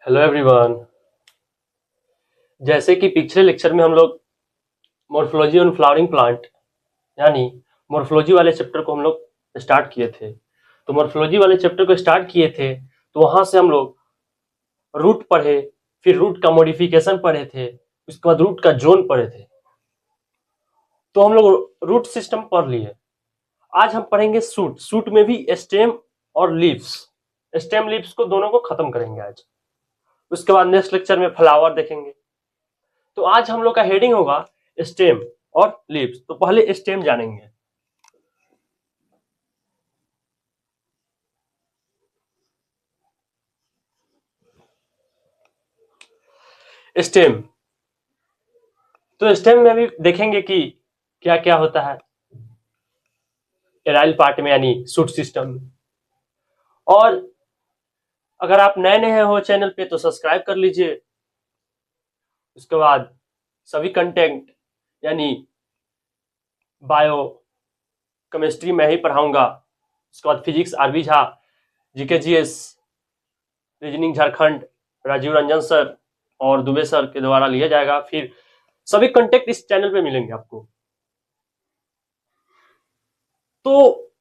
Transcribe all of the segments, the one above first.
Hello everyone. जैसे कि पिछले लेक्चर में हम लोग मॉर्फोलॉजी ऑन फ्लावरिंग प्लांट यानी मॉर्फोलॉजी वाले चैप्टर को हम लोग स्टार्ट किए थे। तो मॉर्फोलॉजी वाले चैप्टर को स्टार्ट किए थे तो वहां से हम लोग रूट पढ़े, फिर रूट का मॉडिफिकेशन पढ़े थे, उसके बाद रूट का जोन पढ़े थे। तो हम लोग रूट सिस्टम पढ़ लिए। आज हम पढ़ेंगे सूट। सूट में भी स्टेम और लीव्स, स्टेम लीव्स को दोनों को खत्म करेंगे आज। उसके बाद नेक्स्ट लेक्चर में फ्लावर देखेंगे। तो आज हम लोग का हेडिंग होगा स्टेम और लीव्स। तो पहले स्टेम जानेंगे। स्टेम, तो स्टेम में भी देखेंगे कि क्या क्या होता है एराइल पार्ट में यानी शूट सिस्टम में। और अगर आप नए नए हो चैनल पे तो सब्सक्राइब कर लीजिए। उसके बाद सभी कंटेंट यानी बायो केमिस्ट्री में ही पढ़ाऊंगा। उसके बाद physics RB Jha, GK GS, reasoning Jharkhand Rajiv Ranjan sir और दुबे सर के द्वारा लिया जाएगा। फिर सभी कंटेंट इस चैनल पे मिलेंगे आपको। तो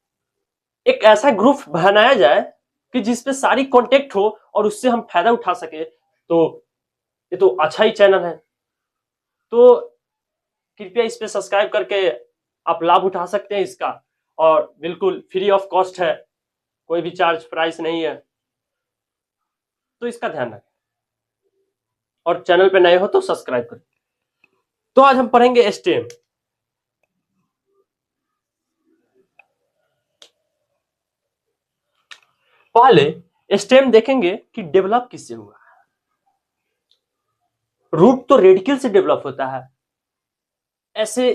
एक ऐसा ग्रुप बनाया जाए कि जिसपे सारी कांटेक्ट हो और उससे हम फायदा उठा सके। तो ये तो अच्छा ही चैनल है। तो कृपया इस पे सब्सक्राइब करके आप लाभ उठा सकते हैं इसका, और बिल्कुल फ्री ऑफ कॉस्ट है, कोई भी चार्ज प्राइस नहीं है। तो इसका ध्यान रखें और चैनल पे नए हो तो सब्सक्राइब करें। तो आज हम पढ़ेंगे स्टेम। पहले स्टेम देखेंगे कि डेवलप किससे हुआ है। रूट तो रेडिकल से डेवलप होता है। ऐसे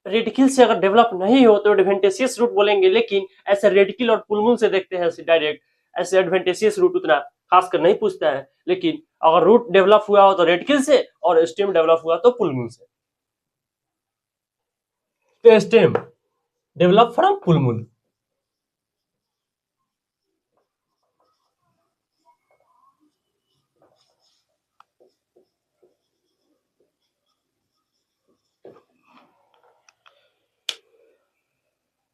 रेडिकल से अगर डेवलप नहीं हो तो एडवेंटेशियस रूट बोलेंगे, लेकिन ऐसे रेडिकल और पुलमुल से देखते हैं डायरेक्ट। ऐसे एडवेंटेशियस रूट उतना खासकर नहीं पूछता है, लेकिन अगर रूट डेवलप हुआ हो तो रेडिकल से और स्टेम डेवलप हुआ तो पुलमुल से। तो stem develop from plumule.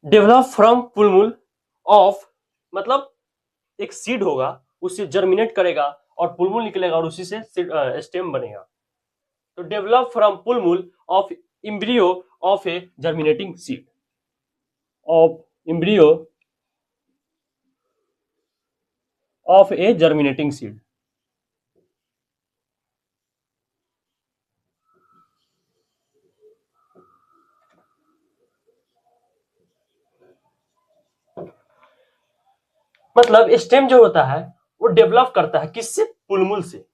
Develop from plumule of मतलब एक सीड होगा, उससे जर्मिनेट करेगा और पुलमुल निकलेगा और उसी से स्टेम बनेगा। तो develop from plumule of embryo of a germinating seed, of embryo of a germinating seed. मतलब स्टेम जो होता है वो डेवलप करता है किससे? पुलमुल से।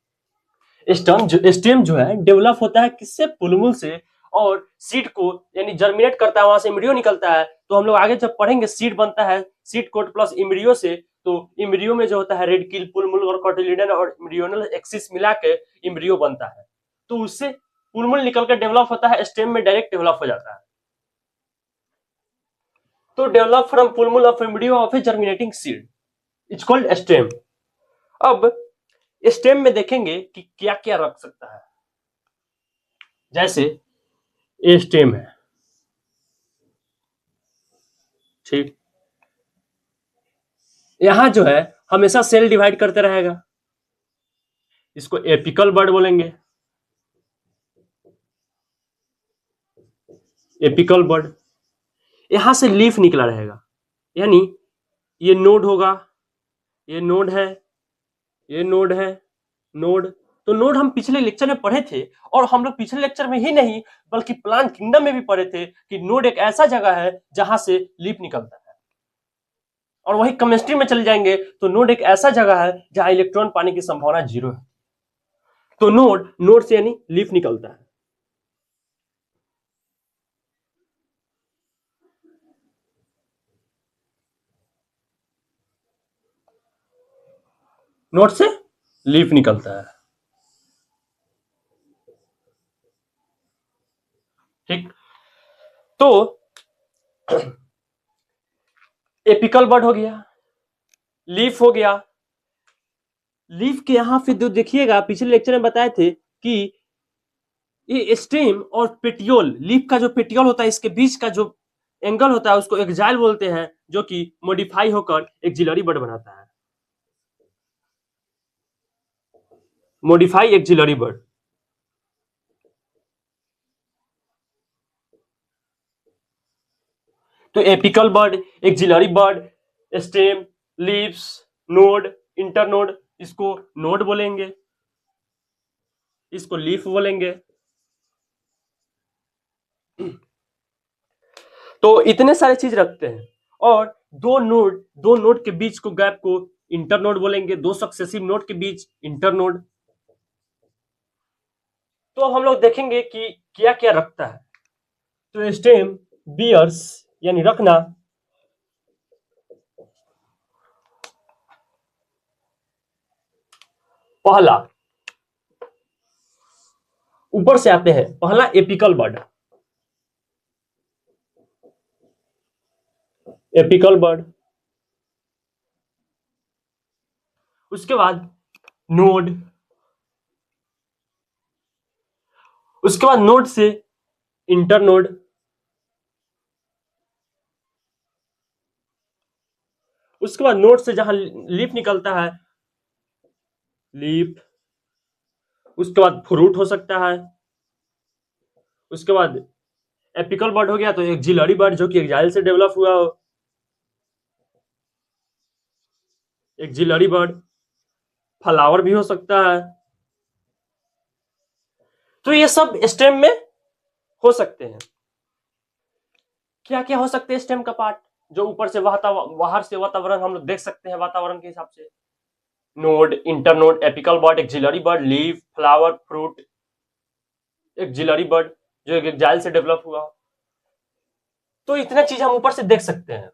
स्टेम जो है डेवलप होता है किससे? पुलमुल से। और सीड को यानी जर्मिनेट करता है, वहां से इम्ब्रियो निकलता है। तो हम लोग आगे जब पढ़ेंगे सीड बनता है सीड कोट प्लस इम्ब्रियो से। तो इम्ब्रियो में जो होता है रेडिकल, पुलमुल और कोटिलिडन और इम्ब्रियोनल एक्सिस मिला के इम्ब्रियो बनता है। तो उससे पुलमुल निकल कर डेवलप होता है, स्टेम में डायरेक्ट डेवलप हो जाता है। तो develop from plumule of embryo of a germinating seed it's called stem. अब स्टेम में देखेंगे कि क्या क्या रख सकता है। जैसे ए स्टेम है, ठीक, यहां जो है हमेशा सेल डिवाइड करते रहेगा। इसको एपिकल बर्ड बोलेंगे, एपिकल बर्ड। यहां से लीफ निकला रहेगा, यानी ये नोड होगा, ये नोड है, ये नोड है, नोड। तो नोड हम पिछले लेक्चर में पढ़े थे, और हम लोग पिछले लेक्चर में ही नहीं बल्कि प्लांट किंगडम में भी पढ़े थे कि नोड एक ऐसा जगह है जहां से लीफ निकलता है। और वही केमिस्ट्री में चले जाएंगे तो नोड एक ऐसा जगह है जहां इलेक्ट्रॉन पाने की संभावना 0 है। तो नोड, नोड से यानी लीफ निकलता है। नोड से लीफ निकलता है, ठीक। तो एपिकल बर्ड हो गया, लीफ हो गया। लीफ के यहाँ पे जो देखिएगा, पिछले लेक्चर में बताए थे कि ये स्टेम और पेटियोल, लीफ का जो पेटियोल होता है इसके बीच का जो एंगल होता है उसको एक्जाइल बोलते हैं, जो कि मॉडिफाई होकर एक्जिलरी बड बनाता है। मॉडिफाई एक्जिलरी बड। तो एपिकल बड, एक्जिलरी बड, स्टेम, लीव्स, नोड, इंटरनोड, इसको नोड बोलेंगे, इसको लीफ बोलेंगे। तो इतने सारे चीज रखते हैं। और दो नोड के बीच को गैप को इंटरनोड बोलेंगे, दो सक्सेसिव नोड के बीच इंटरनोड। तो हम लोग देखेंगे कि क्या क्या रखता है। तो स्टेम बियर्स यानी रखना, पहला ऊपर से आते हैं, पहला एपिकल बड, एपिकल बड। उसके बाद नोड, उसके बाद नोड से इंटरनोड, उसके बाद नोड से जहां लीफ निकलता है लीफ, उसके बाद फ्रूट हो सकता है। उसके बाद एपिकल बर्ड हो गया तो एक्जिलरी बर्ड जो कि एक्जाइल से डेवलप हुआ हो, एक्जिलरी बर्ड। फ्लावर भी हो सकता है। तो ये सब स्टेम में हो सकते हैं। क्या क्या हो सकते हैं स्टेम का पार्ट, जो ऊपर से बाहर से वातावरण हम लोग देख सकते हैं वातावरण के हिसाब से? Node, internode, apical bud, axillary bud, leaf, flower, fruit, axillary bud जो एक एक्जाइल से डेवलप हुआ। तो इतना चीज हम ऊपर से देख सकते हैं।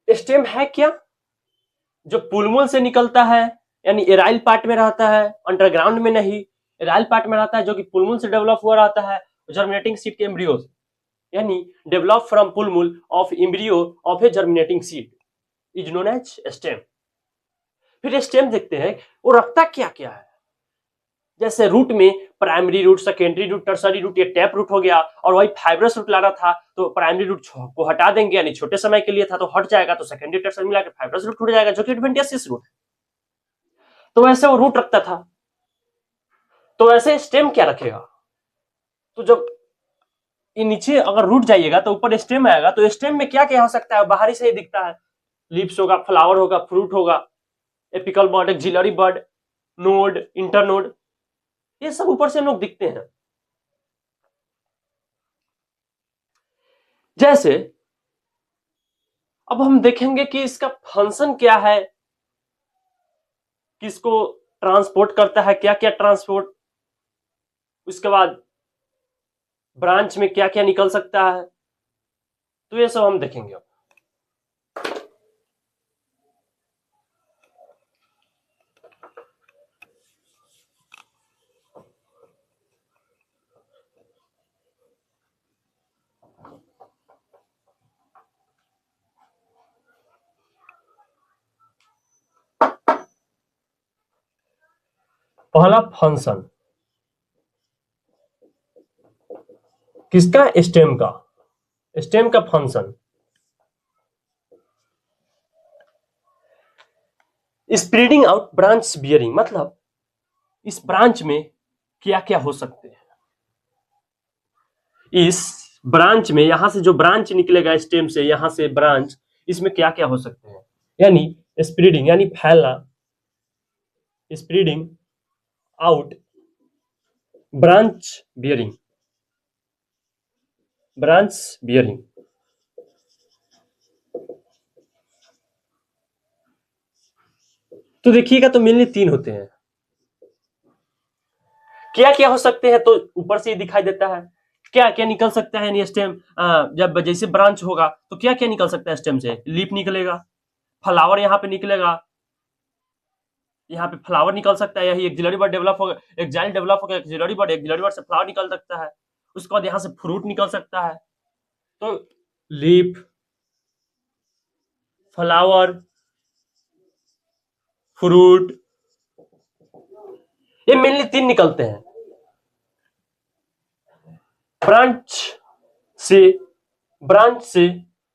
स्टेम है क्या? जो पुलमुल से निकलता है, यानी एराइल पार्ट में रहता है, अंडरग्राउंड में नहीं, एराइल पार्ट में रहता है, जो कि पुलमुल से डेवलप हुआ रहता है जर्मिनेटिंग सीड के एम्ब्रियो से, यानी develop from plumule of embryo of a germinating seed is known as stem. फिर स्टेम देखते हैं वो रखता क्या क्या है। जैसे रूट में primary root, secondary root, tertiary root, ये टैप रूट हो गया, और वही फाइब्रस रूट लाना था तो प्राइमरी रूट को हटा देंगे, यानी छोटे समय के लिए था तो हट जाएगा, तो सेकेंडरी टर्सरी मिला के फाइब्रस रूट हो जाएगा, जो कि एडवेंटिशियस रूट है। तो वैसे वो रूट रखता था। तो वैसे स्टेम क्या रखेगा? तो जब ये नीचे अगर रूट जाइएगा तो ऊपर स्टेम आएगा, तो स्टेम में क्या क्या हो सकता है? बाहरी से ही दिखता है, लीव्स होगा, फ्लावर होगा, फ्रूट होगा, apical bud, axillary bud, node, internode, ये सब ऊपर से हम लोग दिखते हैं। जैसे अब हम देखेंगे कि इसका फंक्शन क्या है, किसको ट्रांसपोर्ट करता है, क्या क्या ट्रांसपोर्ट, उसके बाद ब्रांच में क्या क्या निकल सकता है, तो ये सब हम देखेंगे। पहला फंक्शन किसका? स्टेम का। स्टेम का function spreading out branch bearing, मतलब इस ब्रांच में क्या क्या हो सकते हैं। इस ब्रांच में, यहां से जो ब्रांच निकलेगा स्टेम से, यहां से ब्रांच, इसमें क्या क्या हो सकते हैं, यानी स्प्रेडिंग यानी फैलना, spreading out branch bearing, branch bearing. तो देखिएगा तो मेनली तीन होते हैं। क्या क्या हो सकते हैं तो ऊपर से ही दिखाई देता है। क्या क्या निकल सकता है, यानी स्टेम जब जैसे ब्रांच होगा तो क्या क्या निकल सकता है स्टेम से? लीफ निकलेगा, फ्लावर यहाँ पे निकलेगा, यहाँ पे फ्लावर निकल सकता है, यही एक्जिलरी बर्ड डेवलप होगा, एक्जाइल डेवलप होगा, एक्जिलरी बर्ड से फ्लावर निकल सकता है। उसके बाद यहाँ से फ्रूट निकल सकता है। तो लीफ, फ्लावर, फ्रूट, ये मेनली 3 निकलते हैं। ब्रांच से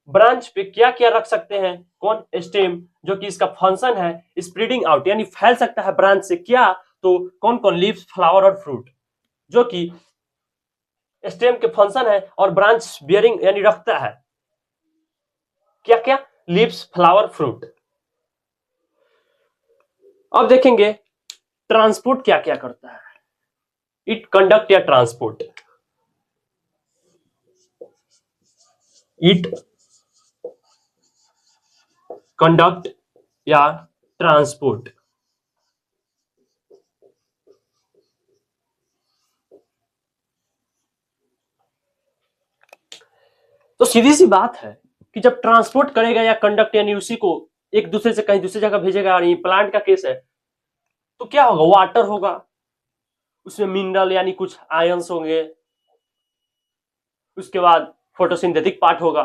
ब्रांच पे क्या क्या रख सकते हैं, कौन, स्टेम, जो कि इसका फंक्शन है स्प्रेडिंग आउट, यानी फैल सकता है ब्रांच से क्या, तो कौन कौन, लीव्स, फ्लावर और फ्रूट, जो कि स्टेम के फंक्शन है, और ब्रांच बियरिंग यानी रखता है क्या क्या, लीव्स, फ्लावर, फ्रूट। अब देखेंगे ट्रांसपोर्ट क्या क्या करता है, इट कंडक्ट या ट्रांसपोर्ट, इट कंडक्ट या ट्रांसपोर्ट। तो सीधी सी बात है कि जब ट्रांसपोर्ट करेगा या कंडक्ट यानी उसी को एक दूसरे से कहीं दूसरी जगह भेजेगा, और ये प्लांट का केस है, तो क्या होगा, वाटर होगा, उसमें मिनरल यानी कुछ आयंस होंगे, उसके बाद फोटोसिंथेटिक पार्ट होगा,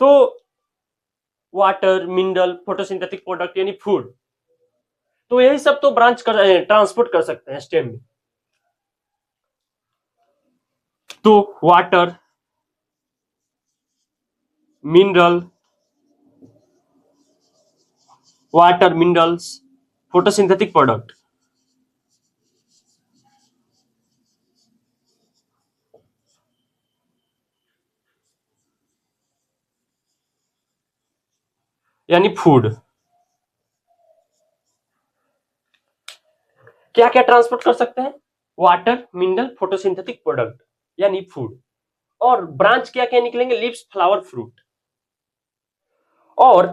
तो वाटर, मिनरल, फोटोसिंथेटिक प्रोडक्ट यानी फूड, तो यही सब तो ब्रांच कर ट्रांसपोर्ट कर सकते हैं स्टेम में। तो water, mineral, minerals, photosynthetic product, यानी फूड, क्या क्या ट्रांसपोर्ट कर सकते हैं, वाटर, मिनरल, फोटोसिंथेटिक प्रोडक्ट यानी फूड, और ब्रांच क्या क्या निकलेंगे, लीव्स, फ्लावर, फ्रूट। और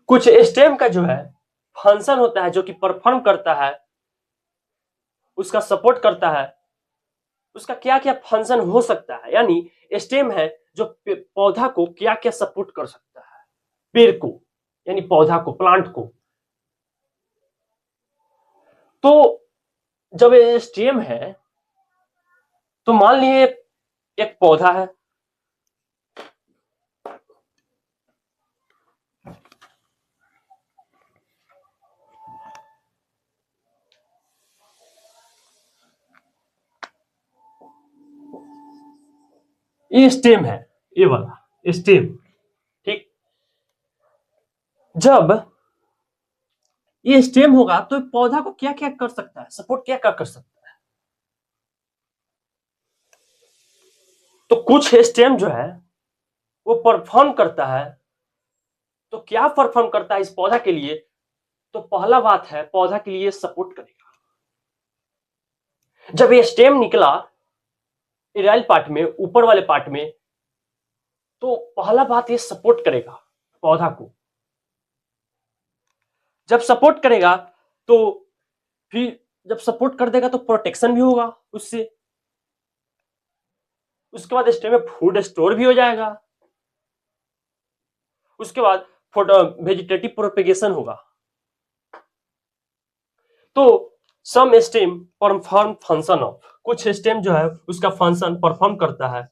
कुछ स्टेम का जो है फंक्शन होता है, जो कि परफॉर्म करता है, उसका सपोर्ट करता है, उसका क्या क्या फंक्शन हो सकता है, यानी स्टेम है जो पौधा को क्या क्या सपोर्ट कर सकता है, पेड़ को यानी पौधा को, प्लांट को। तो जब ये स्टेम है, तो मान लीजिए एक पौधा है, ये स्टेम है, ये वाला स्टेम, ठीक। जब ये स्टेम होगा तो पौधा को क्या क्या कर सकता है, सपोर्ट क्या क्या कर सकता है, तो कुछ स्टेम जो है वो परफॉर्म करता है। तो क्या परफॉर्म करता है इस पौधा के लिए, तो पहला बात है पौधा के लिए सपोर्ट करेगा। जब ये स्टेम निकला इराइल पार्ट में, ऊपर वाले पार्ट में, तो पहला बात ये सपोर्ट करेगा पौधा को। जब सपोर्ट करेगा तो फिर जब सपोर्ट कर देगा तो प्रोटेक्शन भी होगा उससे, उसके बाद स्टेम में फूड स्टोर भी हो जाएगा, उसके बाद फोटो वेजिटेटिव प्रोपेगेशन होगा। तो सम स्टेम परफॉर्म फंक्शन ऑफ, कुछ स्टेम जो है उसका फंक्शन परफॉर्म करता है,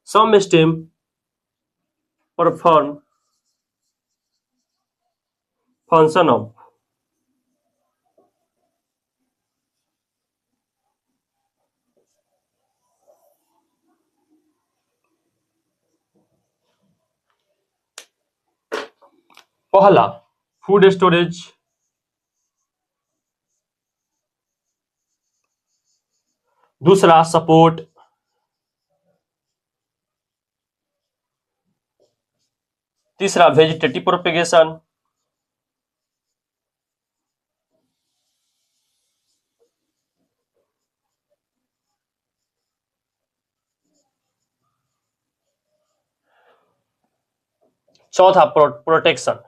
सम स्टेम परफॉर्म फंक्शन ऑफ, पहला फूड स्टोरेज, दूसरा सपोर्ट, तीसरा वेजिटेटिव प्रोपेगेशन, चौथा प्रोटेक्शन।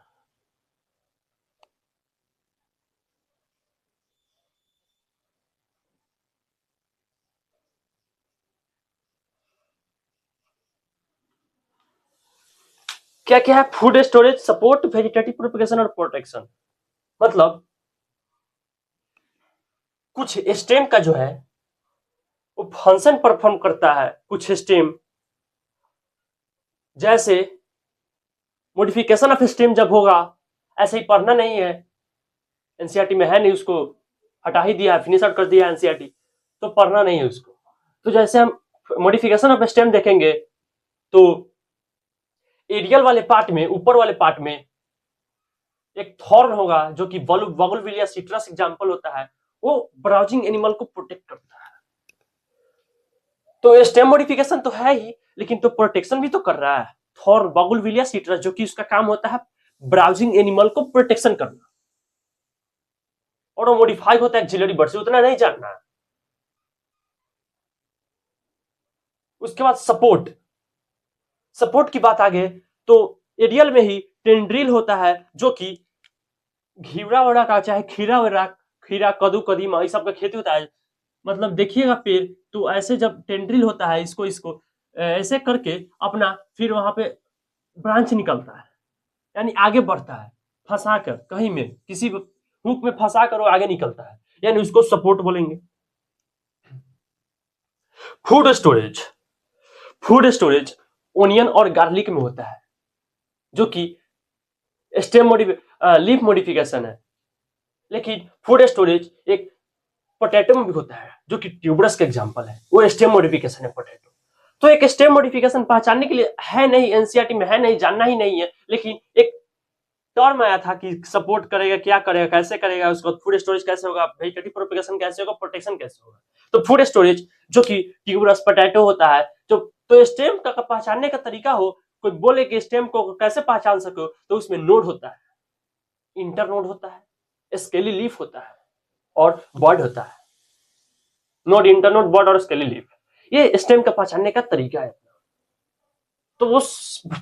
क्या क्या है, food storage, support, vegetative propagation और प्रोटेक्शन। मतलब कुछ स्टेम का जो है वो फंक्शन परफॉर्म करता है, कुछ स्टेम जैसे मॉडिफिकेशन ऑफ स्टेम जब होगा, ऐसे ही पढ़ना नहीं है, एनसीईआरटी में है नहीं, उसको हटा ही दिया है, फिनिश आउट कर दिया है एनसीईआरटी, तो पढ़ना नहीं है उसको। तो जैसे हम मॉडिफिकेशन ऑफ स्टेम देखेंगे तो एरियल वाले पार्ट में, ऊपर वाले पार्ट में एक थॉर्न होगा जो कि बगुलविलिया सिट्रस एग्जांपल होता है, वो ब्राउजिंग एनिमल को प्रोटेक्ट करता है। तो स्टेम मॉडिफिकेशन तो है ही, लेकिन तो प्रोटेक्शन भी तो कर रहा है। थॉर्न बगुलविलिया सिट्रस, जो कि उसका काम होता है ब्राउजिंग एनिमल को प्रोटेक्शन करना, और वो मॉडिफाई होता है एक्सिलरी बर्ड से, उतना नहीं जानना है। उसके बाद सपोर्ट, सपोर्ट की बात आगे तो एरियल में ही टेंड्रिल होता है, जो कि घिवरा वड़ा का, चाहे खीरा वड़ा, खीरा कद्दू कदीमा ये सब का खेती होता है। मतलब देखिएगा पेड़, तो ऐसे जब टेंड्रिल होता है, इसको इसको ऐसे करके अपना फिर वहां पे ब्रांच निकलता है, यानी आगे बढ़ता है, फंसा कर कहीं में किसी हुक में फंसा कर वो आगे निकलता है, यानी उसको सपोर्ट बोलेंगे। Food storage, food storage onion और गार्लिक में होता है, जो कि स्टेम लीफ मॉडिफिकेशन है। लेकिन फूड स्टोरेज एक पोटैटो में भी होता है, जो कि ट्यूबरस का एग्जांपल है, वो स्टेम मॉडिफिकेशन है पोटैटो। तो एक स्टेम मॉडिफिकेशन पहचानने के लिए है नहीं, एनसीईआरटी में है नहीं, जानना ही नहीं है, लेकिन एक टर्म आया था कि सपोर्ट करेगा, क्या करेगा, कैसे करेगा, उसको फूड स्टोरेज कैसे होगा, वेजिटेटिव प्रोपेगेशन कैसे होगा, प्रोटेक्शन कैसे होगा। तो फूड स्टोरेज जो कि ट्यूबरस पोटैटो होता है, जो तो स्टेम का पहचानने का तरीका हो, कोई बोले कि स्टेम को कैसे पहचान सको, तो उसमें नोड होता है, इंटर नोड होता है, स्केली लीफ होता है और बर्ड होता है। नोड, इंटर नोड, बर्ड और स्केली लीफ, ये स्टेम का पहचानने का तरीका है। तो वो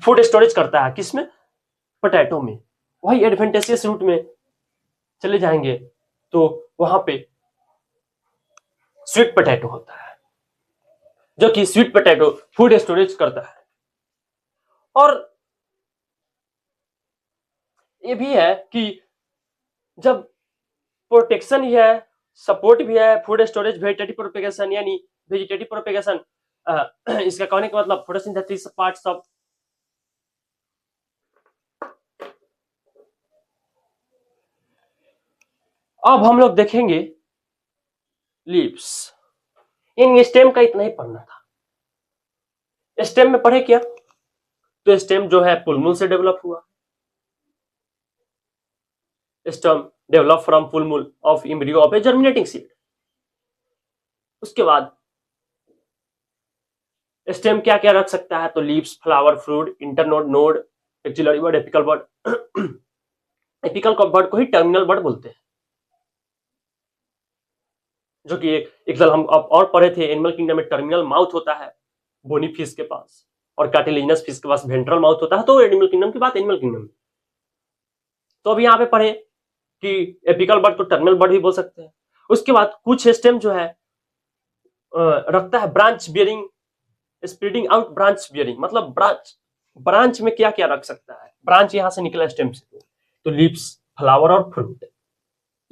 फूड स्टोरेज करता है किसमें, पोटैटो में। वही एडवेंटेशियस रूट में चले जाएंगे तो वहां पे स्वीट पोटैटो होता है, जो कि स्वीट पोटैटो फूड स्टोरेज करता है। और ये भी है कि जब प्रोटेक्शन ही है, सपोर्ट भी है, फूड स्टोरेज, वेजिटेटिव प्रोपेगेशन, यानी वेजिटेटिव प्रोपेगेशन, इसका कहने का मतलब फोटोसिंथेसिस पार्ट्स ऑफ। अब हम लोग देखेंगे लीव्स। इन स्टेम का इतना ही पढ़ना था। स्टेम में पढ़े क्या, तो स्टेम जो है पुलमुल से डेवलप हुआ। Stem develop from plumule of embryo of a germinating seed. उसके बाद स्टेम क्या क्या रख सकता है, तो leaves, flower, fruit, internode, node, axillary bud, apical bud. Apical bud को ही टर्मिनल बर्ड बोलते हैं, जो कि एक हम अब और पढ़े थे, एनिमल किंगडम में टर्मिनल माउथ होता है बोनी फिश के पास, और कार्टिलेजिनस फिश के पास वेंट्रल माउथ होता है। तो एनिमल किंगडम की बात एनिमल किंगडम में। तो अब यहाँ पे पढ़े कि एपिकल बर्ड को टर्मिनल बर्ड भी बोल सकते हैं। उसके बाद कुछ स्टेम जो है रखता है branch bearing, spreading out branch bearing, मतलब ब्रांच में क्या क्या रख सकता है, ब्रांच यहां से निकला स्टेम से, तो लीव्स, फ्लावर और फ्रूट,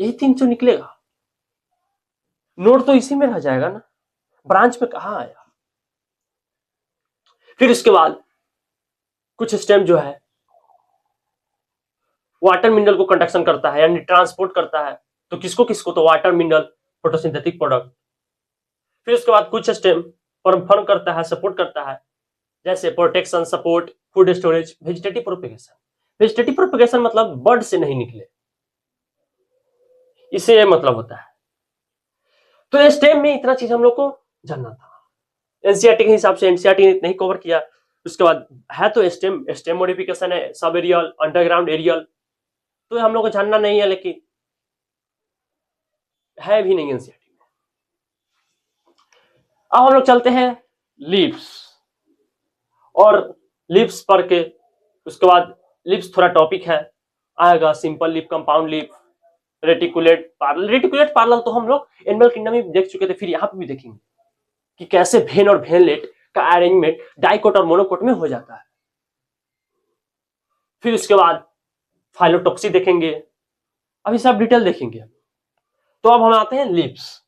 यही तीन जो निकलेगा। नोड तो इसी में रह जाएगा ना, ब्रांच में कहां आया। फिर इसके बाद कुछ स्टेम जो है वाटर मिनरल को कंडक्शन करता है, यानी ट्रांसपोर्ट करता है, तो किसको किसको, तो वाटर मिनरल, फोटोसिंथेटिक प्रोडक्ट। फिर उसके बाद कुछ स्टेम परफॉर्म करता है, सपोर्ट करता है, जैसे protection, support, food storage, vegetative propagation. Vegetative propagation मतलब बर्ड से नहीं निकले, इससे ये मतलब होता है। तो स्टेम में इतना चीज हम लोग को जानना था। एनसीईआरटी के हिसाब से एनसीईआरटी ने नहीं कवर किया। उसके बाद है तो स्टेम मॉडिफिकेशन है, सब एरियल, अंडरग्राउंड एरियल, तो हम लोग को जानना नहीं है, लेकिन है भी नहीं एनसीईआरटी में। अब हम लोग चलते हैं लीव्स, और लीव्स पढ़ के उसके बाद लीव्स थोड़ा टॉपिक है आएगा, simple leaf, compound leaf, reticulate parallel. Reticulate parallel तो हम लोग एनिमल किंगडम में देख चुके थे, फिर यहाँ पे भी देखेंगे कि कैसे भेन और भेनलेट का अरेंजमेंट डाइकोट और मोनोकोट में हो जाता है। फिर उसके बाद फाइलोटॉक्सी देखेंगे, अभी सब डिटेल देखेंगे। तो अब हम आते हैं लीव्स।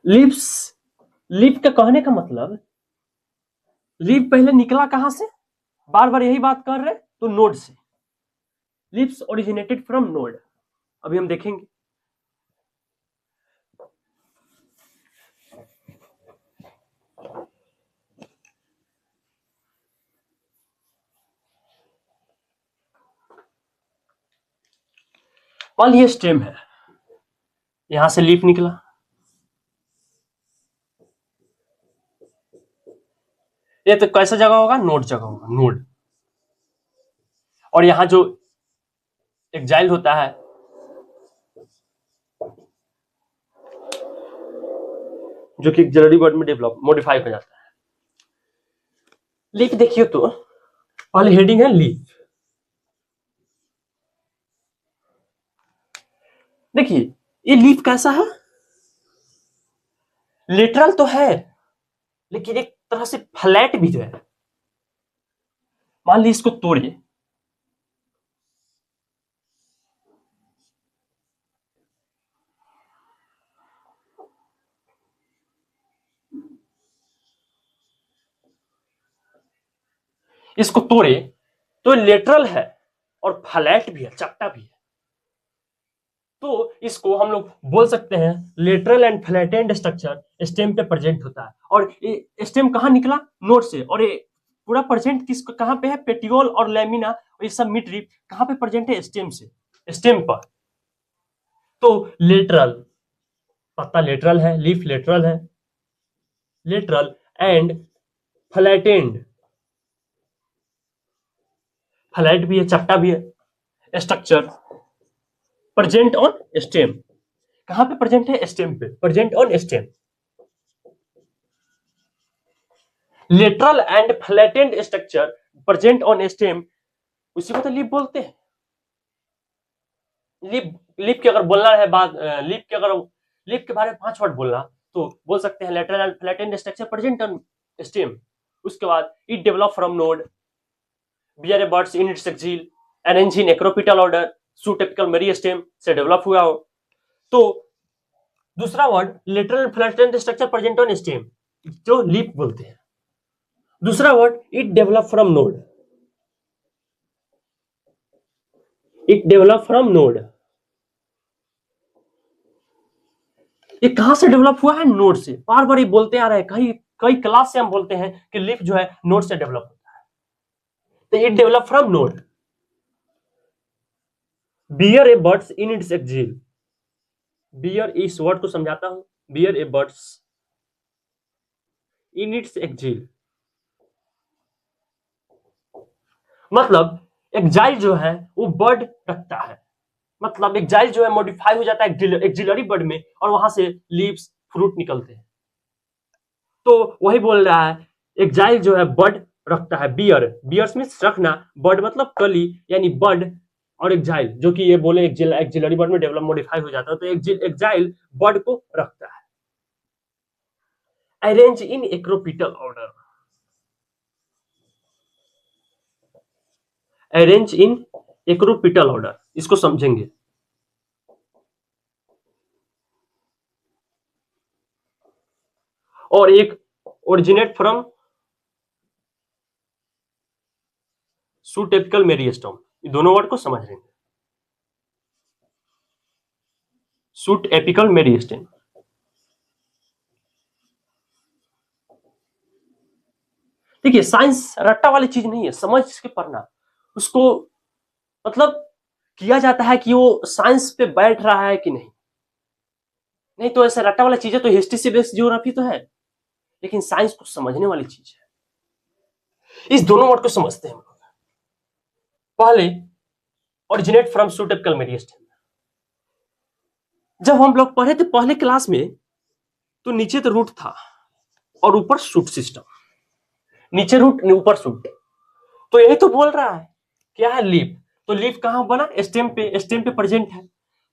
लीव्स, लीफ का कहने का मतलब लीफ पहले निकला कहां से, बार बार यही बात कर रहे, तो नोड से। लीव्स ओरिजिनेटेड फ्रॉम नोड, अभी हम देखेंगे। मान लीजिए स्टेम है, यहां से लीफ निकला, ये तो कैसा जगह होगा, नोड जगह होगा, नोड। और यहां जो एक्जाइल होता है, जो कि एक्जिलरी वर्ड में डेवलप मॉडिफाई हो जाता है। लीफ देखिए तो पहले हेडिंग है लीफ। देखिए ये लीफ कैसा है, लिटरल तो है लेकिन एक तरह से फ्लैट भी है। मान लीजिए इसको तोड़िए, इसको तोड़े तो लेटरल है और फ्लैट भी है, चपटा भी है। तो इसको हम लोग बोल सकते हैं lateral and flattened structure stem पे प्रेजेंट होता है। और ये स्टेम कहां निकला, नोड से। और ये पूरा प्रेजेंट किस कहां पे है, पेटियोल और लैमिना और ये सब मिड रिप कहां पे प्रेजेंट है, स्टेम से, स्टेम पर। तो लेटरल, पत्ता लेटरल है, लीफ लेटरल है, लेटरल एंड फ्लैटेंड, फ्लैट भी है, चपटा भी है स्ट्रक्चर प्रेजेंट ऑन स्टेम। कहां पे प्रेजेंट है, स्टेम पे, present on stem. Lateral and flattened structure present on stem, उसी को तो लीफ बोलते हैं। लीफ, लीफ की अगर बोलना है बात, लीफ के अगर लीफ के बारे में 5 वर्ड बोलना तो बोल सकते हैं lateral and flattened structure present on stem. उसके बाद it develop from node, bear a buds in its axil, arrange in acropetal order, shoot apical meristem से डेवलप हुआ हो। तो दूसरा word lateral and flattened structure present on stem, जो leaf बोलते हैं। दूसरा word it develop from node, it develop from node. ये कहां से डेवलप हुआ है, नोड से। बार बार ये बोलते आ रहे हैं, कई कई क्लास से हम बोलते हैं कि लीफ जो है नोड से डेवलप होता है। तो it develop from node, bear a buds in its axil, bear इस वर्ड को समझाता हूं, bear a buds in its axil, मतलब एक्जाइल जो है वो बर्ड रखता है, मतलब एक्जाइल जो है मॉडिफाई हो जाता है एक्जिलरी बर्ड में, और वहां से लीव्स फ्रूट निकलते हैं। तो वही बोल रहा है एक्जाइल जो है बर्ड रखता है, बियर, बियर्स मींस रखना, बर्ड मतलब कली, यानी बर्ड और एक्जाइल, जो कि ये बोले एक्जिलरी बर्ड में डेवलप मॉडिफाई हो जाता है, तो एक्जाइल बर्ड को रखता है। Arrange in acropetal order, arrange in acropetal order, इसको समझेंगे। और एक originate from shoot apical meristem, ये दोनों वर्ड को समझ लेंगे। शूट एपिकल मेरिस्टेम, देखिए साइंस रट्टा वाली चीज नहीं है, समझ के पढ़ना उसको, मतलब किया जाता है कि वो साइंस पे बैठ रहा है कि नहीं। नहीं तो ऐसे रट्टा वाला चीज है, तो हिस्ट्री से बेस्ड ज्योग्राफी तो है, लेकिन साइंस को समझने वाली चीज है। इस दोनों वर्ड को समझते हैं हम लोग। पहले originate from shoot apical meristem, जब हम लोग पढ़े थे पहले क्लास में, तो नीचे तो रूट था और ऊपर शूट सिस्टम, नीचे रूट ऊपर शूट। तो यही तो बोल रहा है क्या है, लीफ। तो लीफ कहां बना, स्टेम पे, स्टेम पे प्रेजेंट है।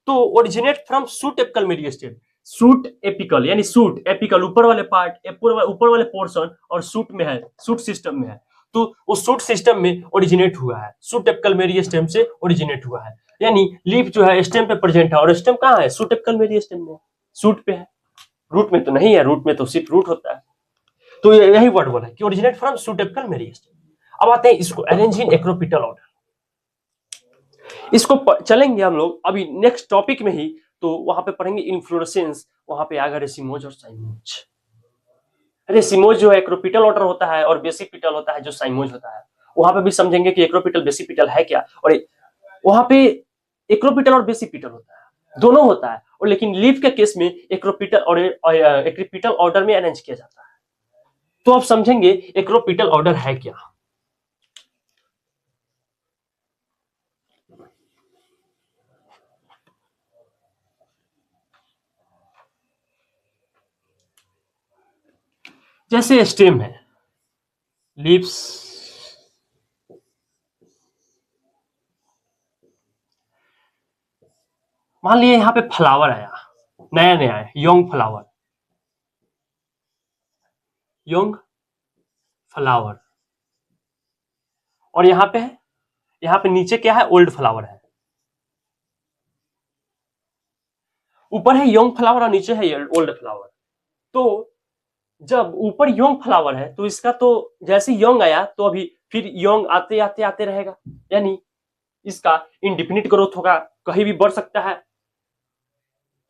तो originate from shoot apical meristem, shoot apical यानी शूट एपिकल ऊपर वाले पार्ट, ऊपर वाले पोर्शन, और शूट में है, शूट सिस्टम में है। तो उस शूट सिस्टम में ओरिजिनेट हुआ है, शूट एपिकल मेरिस्टेम से ओरिजिनेट हुआ है। यानी लीफ जो है स्टेम पे प्रेजेंट है, और स्टेम कहां है, शूट एपिकल मेरिस्टेम में, शूट पे है। रूट में तो नहीं है, रूट में तो सिर्फ रूट होता है। तो यही वर्ड बोला है कि ओरिजिनेट फ्रॉम सूटेपिकल मेरिस्टेम। अब आते हैं इसको, अरेंज इन एक्रोपिटल ऑर्डर। इसको चलेंगे हम लोग अभी नेक्स्ट टॉपिक में ही, तो वहां पे पढ़ेंगे इन्फ्लोरेसेंस, वहां पे आएगा रेसिमोज और साइमोज। रेसिमोज जो है एक्रोपिटल ऑर्डर होता है, और बेसिपिटल होता है जो साइमोज होता है। वहां पे भी समझेंगे कि एक्रोपिटल बेसिपिटल है क्या, और वहां पे एक्रोपिटल और बेसिपिटल होता है, दोनों होता है। और लेकिन लीफ के केस में एक्रोपिटल और एक्रोपिटल ऑर्डर में अरेंज किया जाता है। तो आप समझेंगे एक्रोपिटल ऑर्डर है क्या। जैसे स्टेम है, लीव्स, मान लिया यहाँ पे फ्लावर आया, नया नया है, यंग फ्लावर, यंग फ्लावर, और यहाँ पे है, यहाँ पे नीचे क्या है, ओल्ड फ्लावर है। ऊपर है यंग फ्लावर और नीचे है ओल्ड फ्लावर। तो जब ऊपर यंग फ्लावर है तो इसका तो जैसे यंग आया तो अभी फिर यंग आते आते आते रहेगा, यानी इसका इंडिफिनिट ग्रोथ होगा, कहीं भी बढ़ सकता है।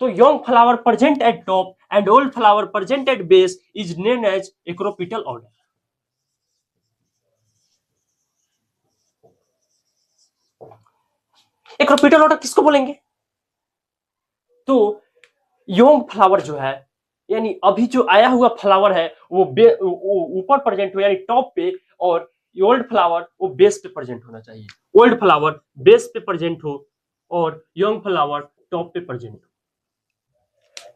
तो young flower present at top and old flower present at base is named as acropetal order. Acropetal order किसको बोलेंगे? तो यंग फ्लावर जो है, यानी अभी जो आया हुआ फ्लावर है वो ऊपर प्रेजेंट हो, यानी टॉप पे, और ओल्ड फ्लावर वो बेस पे प्रेजेंट होना चाहिए। ओल्ड फ्लावर बेस पे प्रेजेंट हो और यंग फ्लावर टॉप पे प्रेजेंट हो।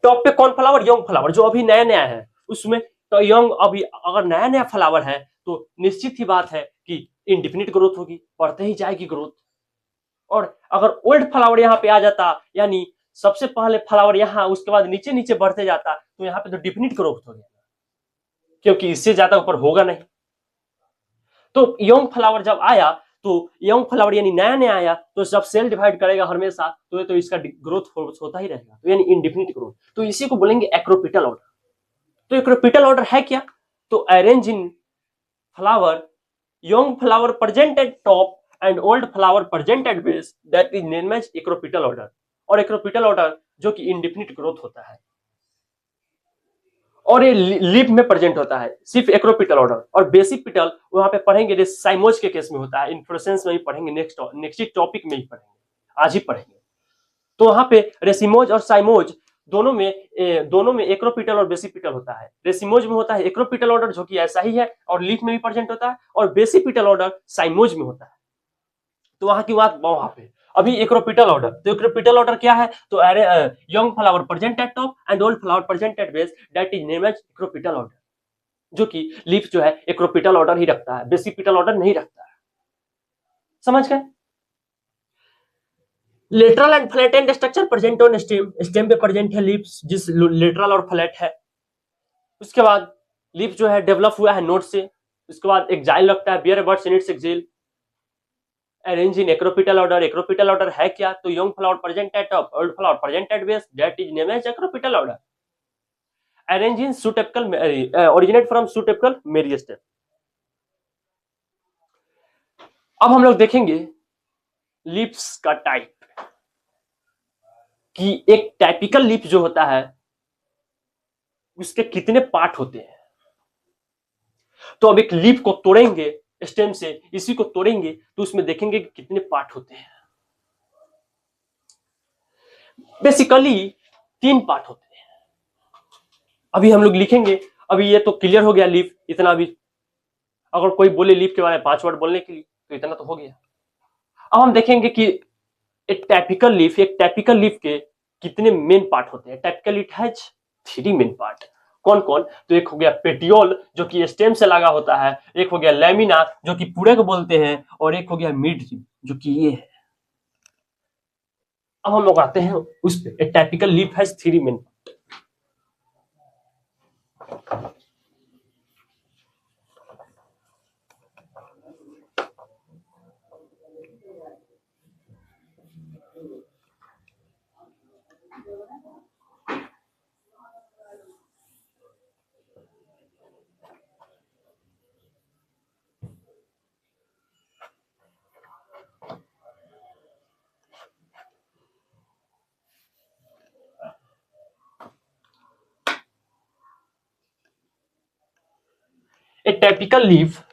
टॉप पे कौन फ्लावर? यंग फ्लावर जो अभी नया नया है उसमें। तो यंग अभी अगर नया नया फ्लावर है तो निश्चित ही बात है कि इंडिफिनिट ग्रोथ होगी, बढ़ते ही जाएगी ग्रोथ। और अगर ओल्ड फ्लावर यहाँ पे आ जाता, यानी सबसे पहले फ्लावर यहाँ, उसके बाद नीचे नीचे बढ़ते जाता, तो यहाँ पे तो डिफिनिट ग्रोथ हो गया, क्योंकि इससे ज्यादा ऊपर होगा नहीं। तो यंग फ्लावर जब आया, तो यंग फ्लावर यानी नया नया आया, तो जब सेल डिवाइड करेगा हमेशा, तो इसका ग्रोथ होता ही रहेगा, तो यानी इनडिफिनिट ग्रोथ। तो इसी को बोलेंगे एक्रोपिटल ऑर्डर। तो एक्रोपिटल ऑर्डर है क्या? तो arrange in flower, young flower present at top and old flower present at base, that is named as acropital order। और acropital order जो कि indefinite growth होता है, और ये लीफ में प्रेजेंट होता है, सिर्फ एक्रोपिटल ऑर्डर। और बेसिपिटल वहां पे पढ़ेंगे, साइमोज के केस में होता है, इन्फ्लोरेसेंस में ही पढ़ेंगे, नेक्स्ट टॉपिक में ही पढ़ेंगे, आज ही पढ़ेंगे। तो वहां पे रेसिमोज और साइमोज दोनों में एक्रोपिटल और बेसिपिटल होता है। रेसिमोज में होता है एक्रोपिटल ऑर्डर जो कि ऐसा ही है और लीफ में भी प्रेजेंट होता है, और बेसिपिटल ऑर्डर साइमोज में होता है। तो वहां की बात वहां पे। अभी एक्रोपिटल ऑर्डर, तो एक्रोपिटल ऑर्डर क्या है? तो young flower present at top and old flower present at base, that is name as acropetal order. जो कि लीफ जो है एक्रोपिटल ऑर्डर ही रखता है, बेसिपिटल ऑर्डर नहीं रखता है। समझ गए? Lateral and flat and structure present on stem, stem पे प्रेजेंट है लीव्स, जिस लेटरल और फ्लैट है। उसके बाद लीफ जो है डेवलप हुआ है नोड से। उसके बाद एक्जाइल लगता है, bear buds in its axil. Arrange in acropetal order, acropetal order है क्या? तो young flower present at top, old flower present at base, that is name as acropetal order. Arrange in subapical, originate from subapical meristem. अब हम लोग देखेंगे leaves का type, कि एक टाइपिकल लीफ जो होता है उसके कितने पार्ट होते हैं। तो अब एक लीफ को तोड़ेंगे स्टेम से, इसी को तोड़ेंगे तो उसमें देखेंगे कि कितने पार्ट होते हैं। बेसिकली 3 पार्ट होते हैं। अभी हम लोग लिखेंगे, अभी ये तो क्लियर हो गया लीफ इतना। भी अगर कोई बोले लीफ के बारे में 5 वर्ड बोलने के लिए तो इतना तो हो गया। अब हम देखेंगे कि एक टाइपिकल लीफ के कितने मेन पार्ट होते हैं। Typical it has 3 main part. कौन कौन? तो एक हो गया पेटियोल जो कि स्टेम से लगा होता है, एक हो गया लैमिना जो कि पूरे को बोलते हैं, और एक हो गया मिड जो कि ये है। अब हम लोग आते हैं उस पे, a typical leaf has 3 main. A typical leaf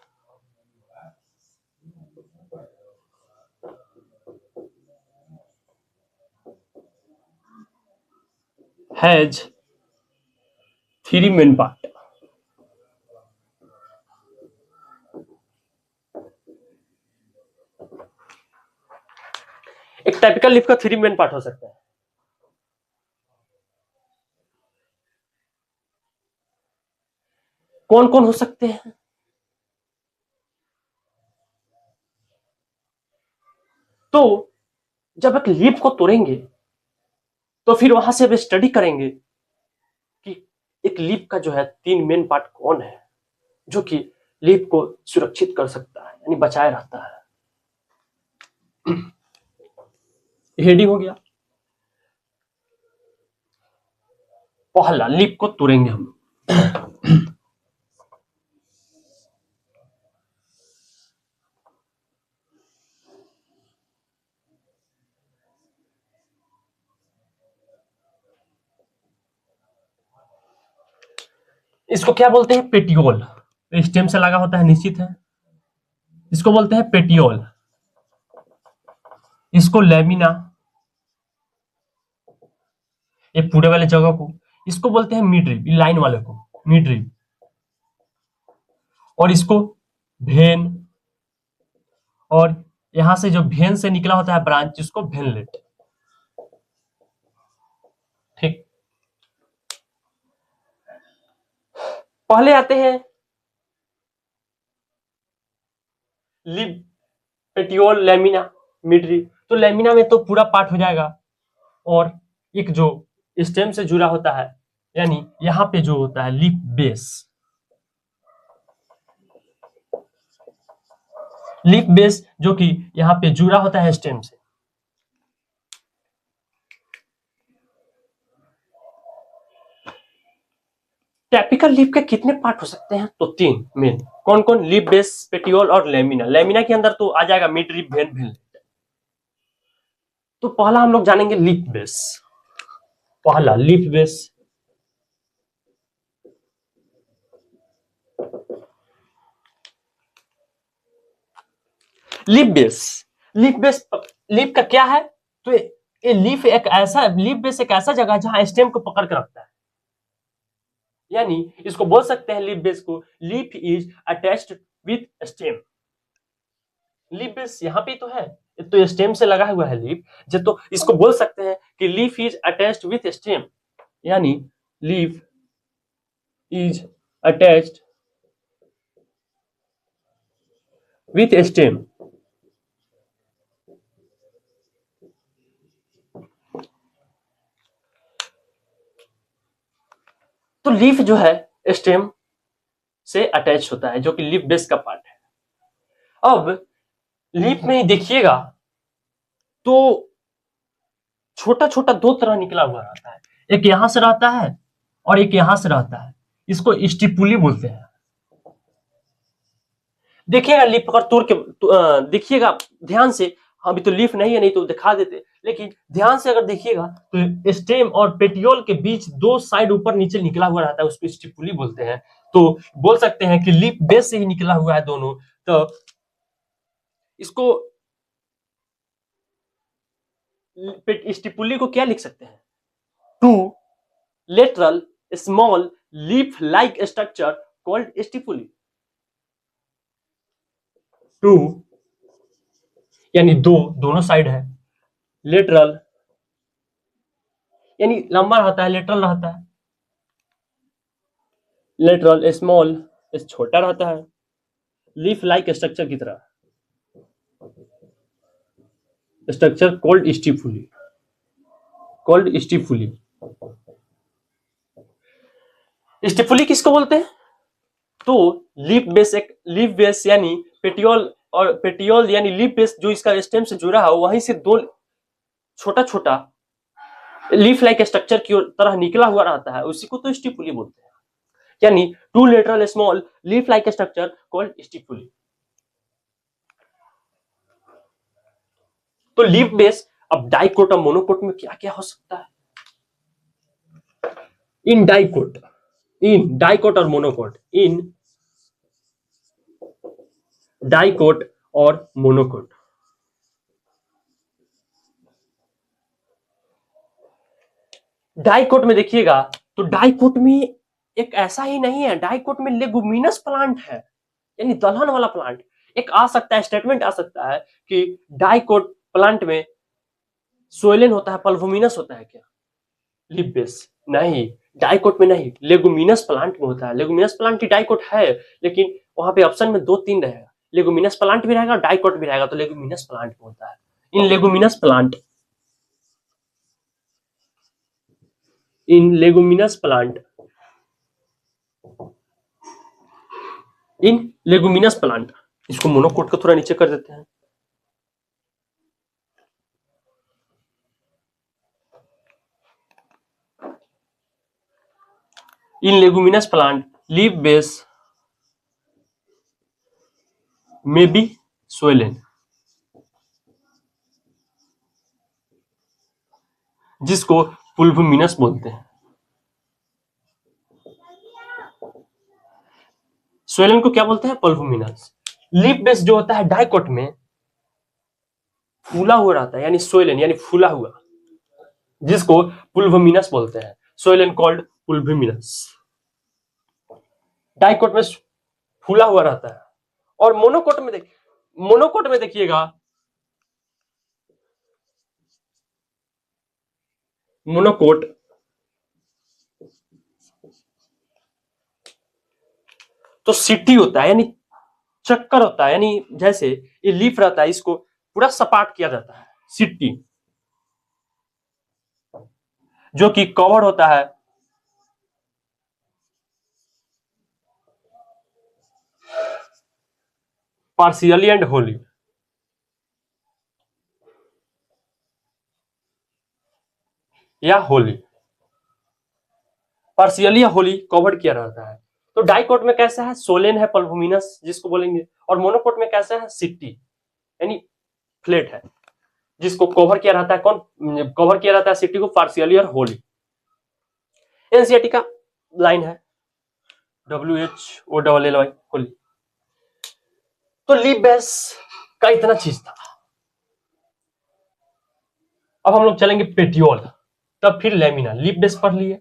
has 3 main part. एक टाइपिकल लीफ का 3 मेन पार्ट हो सकता है। कौन कौन हो सकते हैं? तो जब एक लीफ को तोड़ेंगे तो फिर वहां से अब स्टडी करेंगे कि एक लीफ का जो है 3 मेन पार्ट कौन है जो कि लीफ को सुरक्षित कर सकता है, यानी बचाए रहता है। हेडिंग हो गया। पहला, लीफ को तोड़ेंगे हम। इसको क्या बोलते हैं? पेटियोल। स्टेम से लगा होता है, निश्चित है। इसको बोलते हैं पेटियोल, इसको लैमिना, ये पूरे वाले जगह को इसको बोलते हैं मिडरिब, लाइन वाले को मिडरिब, और इसको भेन, और यहां से जो भेन से निकला होता है ब्रांच, इसको भेनलेट। ठीक, पहले आते हैं लिब, पेटियोल, लैमिना, मिडरिब। तो लैमिना में तो पूरा पार्ट हो जाएगा, और एक जो स्टेम से जुड़ा होता है, यानी यहां पे जो होता है लीफ बेस, लीफ बेस जो कि यहां पे जुड़ा होता है स्टेम से। टाइपिकल लीफ के कितने पार्ट हो सकते हैं? तो 3 मेन। कौन कौन? लीफ बेस, पेटियोल और लैमिना। लैमिना के अंदर तो आ जाएगा मिडरिब, भेन, भेनलेट। तो पहला हम लोग जानेंगे लीफ बेस। पहला leaf base, leaf base. Leaf base, leaf का क्या है? तो ये लीफ एक ऐसा, लीफ बेस एक ऐसा जगह है जहां स्टेम को पकड़ कर रखता है, यानी इसको बोल सकते हैं लीफ बेस को, leaf is attached with stem. Leaf base यहां पे तो है, तो स्टेम से लगा हुआ है लीफ, जब तो इसको बोल सकते हैं कि leaf is attached with stem, यानी leaf is attached with stem. तो लीफ जो है स्टेम से अटैच होता है, जो कि लीफ बेस का पार्ट है। अब लीफ में ही देखिएगा तो छोटा छोटा 2 तरह निकला हुआ रहता है, एक यहां से रहता है और एक यहां से रहता है, इसको स्टिपुली बोलते हैं। देखिएगा लीफ अगर तोड़ के देखिएगा ध्यान से, अभी तो लीफ नहीं है, नहीं तो दिखा देते, लेकिन ध्यान से अगर देखिएगा तो स्टेम और पेटियोल के बीच 2 साइड ऊपर नीचे निकला हुआ रहता है, उसको स्टिपुली बोलते हैं। तो बोल सकते हैं कि लीफ बेस से ही निकला हुआ है दोनों। तो इसको स्टिपुली को क्या लिख सकते हैं? 2 lateral small leaf like structure called stipule. 2 यानी 2 दोनों साइड है, लेटरल यानी लंबा रहता है, लेटरल रहता है, लेटरल स्मॉल छोटा रहता है, लीफ लाइक स्ट्रक्चर की तरह, स्ट्रक्चर कॉल्ड स्टिपुली, कॉल्ड स्टिपुली। स्टिपुली किसको बोलते हैं? तो लीफ बेस यानी पेटियोल, और पेटियोल यानी लीफ बेस जो इसका स्टेम से जुड़ा है, वहीं से 2 छोटा छोटा लीफ लाइक स्ट्रक्चर की तरह निकला हुआ रहता है, उसी को तो स्टिपुली बोलते हैं, यानी 2 lateral small leaf like structure called stipule. तो लीफ बेस, अब डाइकोट और मोनोकोट में क्या क्या हो सकता है? इन डाइकोट और मोनोकोट, इन डाइकोट और मोनोकोट। डाइकोट में देखिएगा तो डाइकोट में एक ऐसा ही नहीं है, डाइकोट में लेगुमिनस प्लांट है, यानी दलहन वाला प्लांट। एक आ सकता है, स्टेटमेंट आ सकता है कि डाइकोट प्लांट में सोइलेन होता है, पल्वोमिनस होता है क्या? लीफ बेस नहीं, डाइकोट में नहीं, लेगुमिनस प्लांट में होता है। लेगुमिनस प्लांट ही डाइकोट है, लेकिन वहां पे ऑप्शन में 2-3 रहेगा, लेगुमिनस प्लांट भी रहेगा, डाइकोट भी रहेगा, तो लेगुमिनस प्लांट में होता है। इन लेगुमिनस प्लांट, इन लेगुमिनस प्लांट, इन लेगुमिनस प्लांट, इसको मोनोकोट को थोड़ा नीचे कर देते हैं। इन लेगुमिनस प्लांट लीफ बेस में बी सोइलेन, जिसको पुल्वोमिनस बोलते हैं। सोइलेन को क्या बोलते हैं? पुल्वोमिनस। लीफ बेस जो होता है डाइकोट में फूला हुआ रहता है, यानी सोइलेन यानी फूला हुआ, जिसको पुल्वोमिनस बोलते हैं। सोइलेन कॉल्ड पुल्वोमिनस। डाइकोट में फूला हुआ रहता है। और मोनोकोट में देखिएगा, मोनोकोट तो सिटी होता है, यानी चक्कर होता है, यानी जैसे ये लीफ रहता है, इसको पूरा सपाट किया जाता है, सिट्टी, जो कि कवर होता है पार्शियली एंड होली। या होली, पार्शियली या होली कवर किया रहता है। तो डाइकोट में कैसा है? सोलेन है, पल्वोमिनस जिसको बोलेंगे, और मोनोकोट में कैसा है? सिट्टी, यानी फ्लेट है, जिसको कवर किया रहता है। कौन कवर किया रहता है? सिट्टी को, पार्शियली और होली। एनसीईआरटी का लाइन है WHOLLY, होली। तो लीफ बेस का इतना चीज था। अब हम लोग चलेंगे पेटियोल, तब फिर लेमिना। लीफ बेस पढ़ लिए,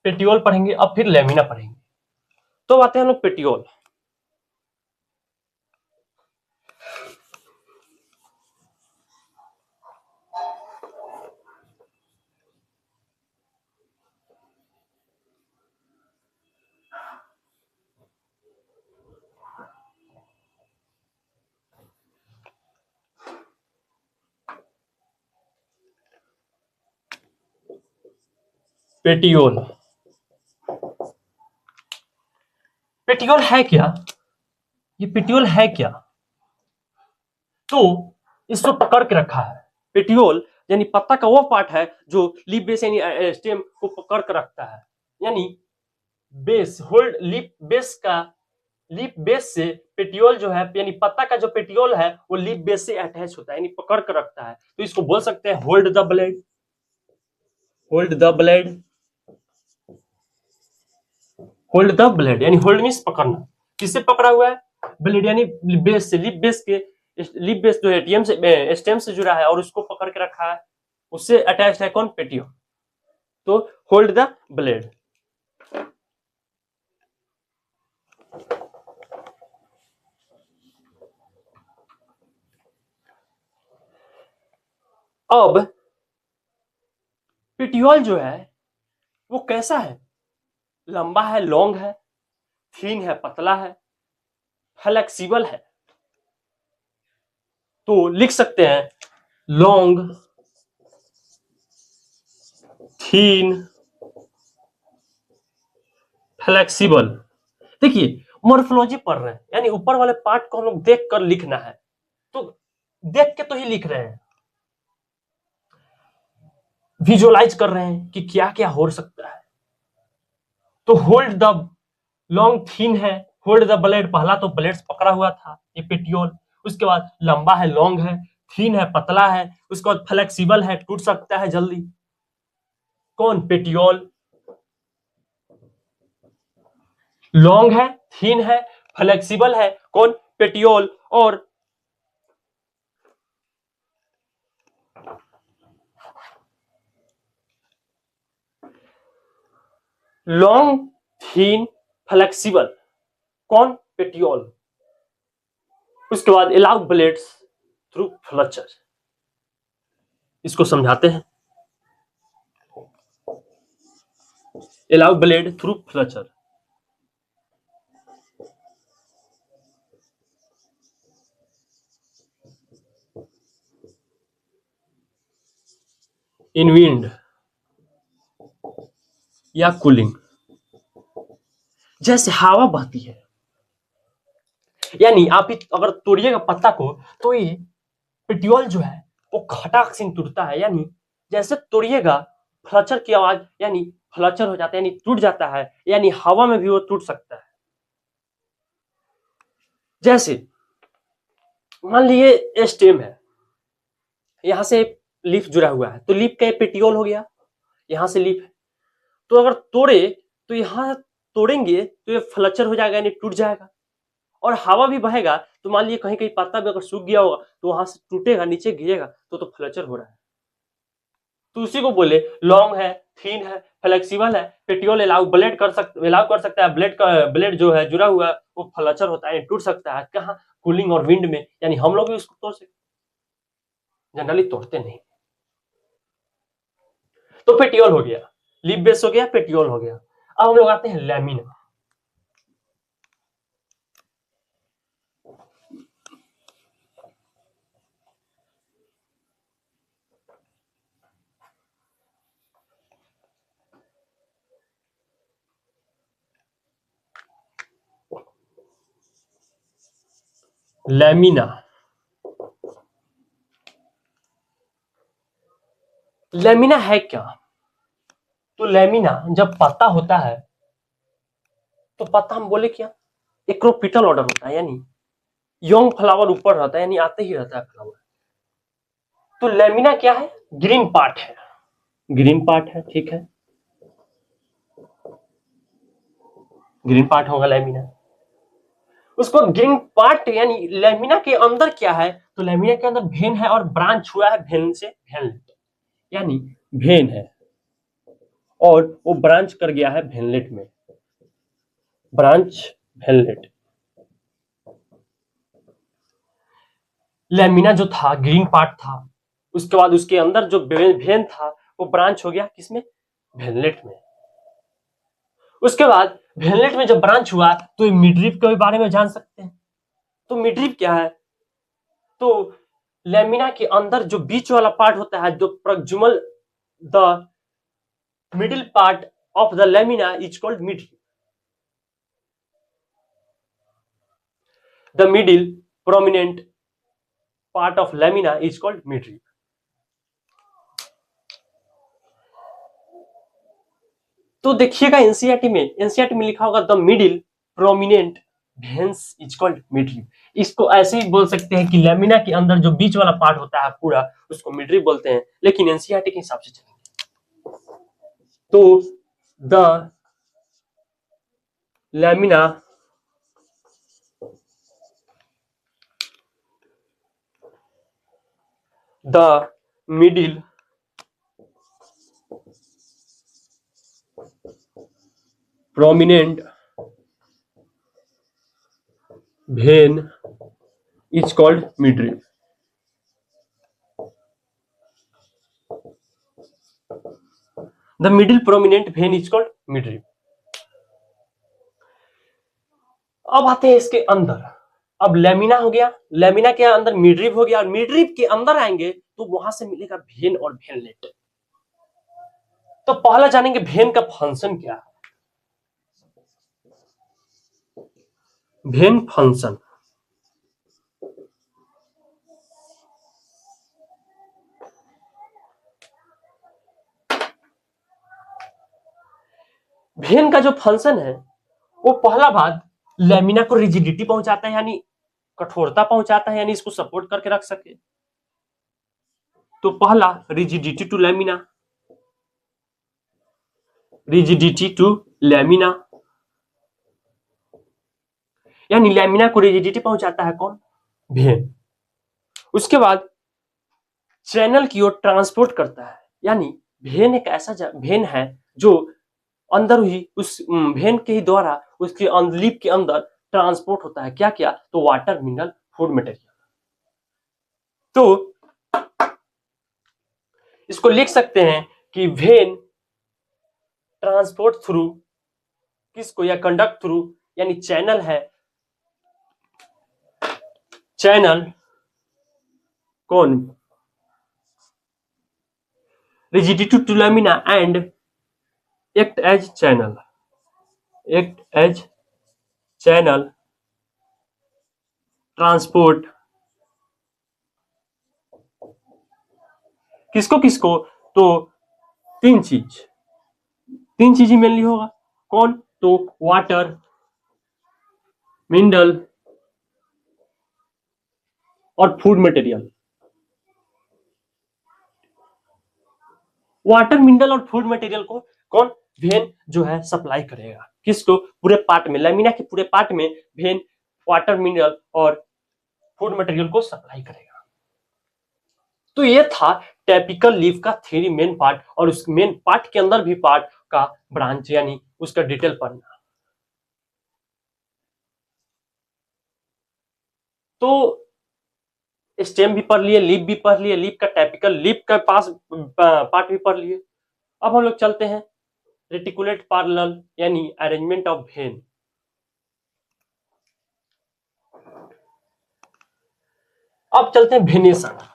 पेटियोल पढ़ेंगे, अब फिर लेमिना पढ़ेंगे। तो आते हैं हम लोग पेटियोल। पेटियोल, पेटियोल है क्या? ये पेटियोल है क्या? तो इसको पकड़ के रखा है। पेटियोल यानी पत्ता का वो पार्ट है जो लीफ बेस यानी स्टेम को पकड़ कर रखता है, यानी बेस होल्ड लीफ बेस का, लीफ बेस से पेटियोल जो है, यानी पत्ता का जो पेटियोल है वो लीफ बेस से अटैच होता है, यानी पकड़ कर रखता है। तो इसको बोल सकते हैं hold the blade, hold the blade, hold the blade, यानी होल्ड मींस पकड़ना। किससे पकड़ा हुआ है? ब्लेड, यानी बेस से, लीफ बेस के, लीफ बेस जो एटीएम से स्टेम से जुड़ा है और उसको पकड़ के रखा है, उससे अटैच है कौन? पेटियोल। तो होल्ड द ब्लेड। अब पेटियोल जो है वो कैसा है? लंबा है, लॉन्ग है, थीन है, पतला है, फ्लेक्सिबल है। तो लिख सकते हैं लॉन्ग, थीन, फ्लेक्सिबल। देखिए मॉर्फोलॉजी पढ़ रहे हैं, यानी ऊपर वाले पार्ट को हम लोग देख कर लिखना है, तो देख के तो ही लिख रहे हैं, विजुअलाइज कर रहे हैं कि क्या क्या हो सकता है। तो होल्ड द लॉन्ग, थीन है, होल्ड द ब्लेड, पहला तो ब्लेड पकड़ा हुआ था ये पेटियोल, उसके बाद लंबा है, लॉन्ग है, थीन है, पतला है, उसके बाद फ्लेक्सिबल है, टूट सकता है जल्दी। कौन? पेटियोल। लॉन्ग है, थीन है, फ्लेक्सिबल है, कौन? पेटियोल और लॉन्ग थीन फ्लेक्सिबल, कौन? पेटियोल। उसके बाद एलाउ ब्लेड्स थ्रू फ्लचर, इसको समझाते हैं। Allow blade through flutter, in wind या कूलिंग, जैसे हवा बहती है, यानी आप अगर तोड़िएगा पत्ता को तो ये पेटियोल जो है वो खटाक से टूटता है, यानी जैसे तोड़िएगा फ्लचर की आवाज, यानी फ्लचर हो जाता है, यानी टूट जाता है, यानी हवा में भी वो टूट सकता है। जैसे मान लीजिए स्टेम है, यहां से लीफ जुड़ा हुआ है, तो लीफ का पेटियोल हो गया, यहां से लीफ है, तो अगर तोड़े तो यहां तोड़ेंगे तो ये फ्लचर हो जाएगा, यानी टूट जाएगा, और हवा भी बहेगा तो मान लीजिए कहीं कहीं पत्ता भी अगर सूख गया होगा तो वहां से टूटेगा, नीचे गिरेगा तो फ्लचर हो रहा है। तो उसी को बोले लॉन्ग है, थीन है, फ्लेक्सिबल है, पेटियोल अलाउ कर सकता है, ब्लेड जो है जुड़ा हुआ है वो फ्लचर होता है, टूट सकता है, कहाँ? कूलिंग और विंड में, यानी हम लोग भी उसको तोड़ सकते, जनरली तोड़ते नहीं। तो पेटियोल हो गया, लीफ बेस हो गया, पेटियोल हो गया। अब हम लोग आते हैं लैमिना। लैमिना, लैमिना है क्या? तो लैमिना जब पत्ता होता है तो पत्ता हम बोले क्या? एक्रोपिटल ऑर्डर होता है, यानी यंग फ्लावर ऊपर रहता है, यानी आते ही रहता है फ्लावर। तो लैमिना क्या है? ग्रीन पार्ट है, ग्रीन पार्ट है, ठीक है, ग्रीन पार्ट होगा लैमिना। उसको ग्रीन पार्ट, यानी लैमिना के अंदर क्या है? तो लैमिना के अंदर भेन है और ब्रांच हुआ है भेन से भेनलेट, यानी भेन है और वो ब्रांच कर गया है भेनलेट में, ब्रांच भेनलेट। लैमिना जो था ग्रीन पार्ट था, उसके बाद उसके अंदर जो भेन था वो ब्रांच हो गया किसमें? भेनलेट में। उसके बाद भेनलेट में जब ब्रांच हुआ तो मिडरिप के बारे में जान सकते हैं। तो मिडरिप क्या है? तो लैमिना के अंदर जो बीच वाला पार्ट होता है, जो proximal, the middle part of the lamina is called midrib. The middle prominent part of lamina is called midrib. तो देखिएगा एनसीईआरटी में लिखा होगा the middle prominent veins is called midrib. इसको ऐसे ही बोल सकते हैं कि लैमिना के अंदर जो बीच वाला पार्ट होता है पूरा, उसको मिडरिप बोलते हैं, लेकिन एनसीईआरटी के हिसाब से चलेंगे तो the lamina the middle prominent vein is called midrib. The middle prominent vein is called midrib. अब आते हैं इसके अंदर। अब लैमिना हो गया, लैमिना के अंदर मिडरिप हो गया, और मिडरिप के अंदर आएंगे तो वहां से मिलेगा भेन और भेनलेट। तो पहला जानेंगे भेन का फंक्शन क्या है। भेन फंक्शन, भेन का जो फंक्शन है वो पहला बात लैमिना को रिजिडिटी पहुंचाता है, यानी कठोरता पहुंचाता है, यानी इसको सपोर्ट करके रख सके। तो पहला rigidity to lamina, rigidity to lamina. यानी लैमिना को रिजिडिटी पहुंचाता है कौन? वेन। उसके बाद चैनल की ओर ट्रांसपोर्ट करता है, यानी वेन एक ऐसा वेन है जो अंदर ही उस वेन के ही द्वारा उसके लिप के अंदर ट्रांसपोर्ट होता है। क्या क्या? तो वाटर, मिनरल, फूड मटेरियल। तो इसको लिख सकते हैं कि वेन ट्रांसपोर्ट थ्रू किसको? या कंडक्ट थ्रू, यानी चैनल है, चैनल कौन? Rigidity to lamina and act as channel, act as channel transport किसको किसको? तो तीन चीज ही मेनली होगा। कौन? तो वाटर, मिनरल और फूड मटेरियल। वाटर, मिनरल और फूड मटेरियल को कौन? वेन जो है सप्लाई करेगा। किसको? पूरे पार्ट में, लैमिना के पूरे पार्ट में वेन वाटर, मिनरल और फूड मटेरियल को सप्लाई करेगा। तो ये था टेपिकल लीफ का थ्योरी मेन पार्ट, और उस मेन पार्ट के अंदर भी पार्ट का ब्रांच, यानी उसका डिटेल पढ़ना। तो स्टेम भी पढ़ लिए, लीफ भी पढ़ लिए, लीफ का टेपिकल, लीफ का पास पार्ट भी पढ़ लिए। अब हम लोग चलते हैं रेटिकुलेट पैरेलल, यानी अरेंजमेंट ऑफ वेन। अब चलते हैं वेनेशन।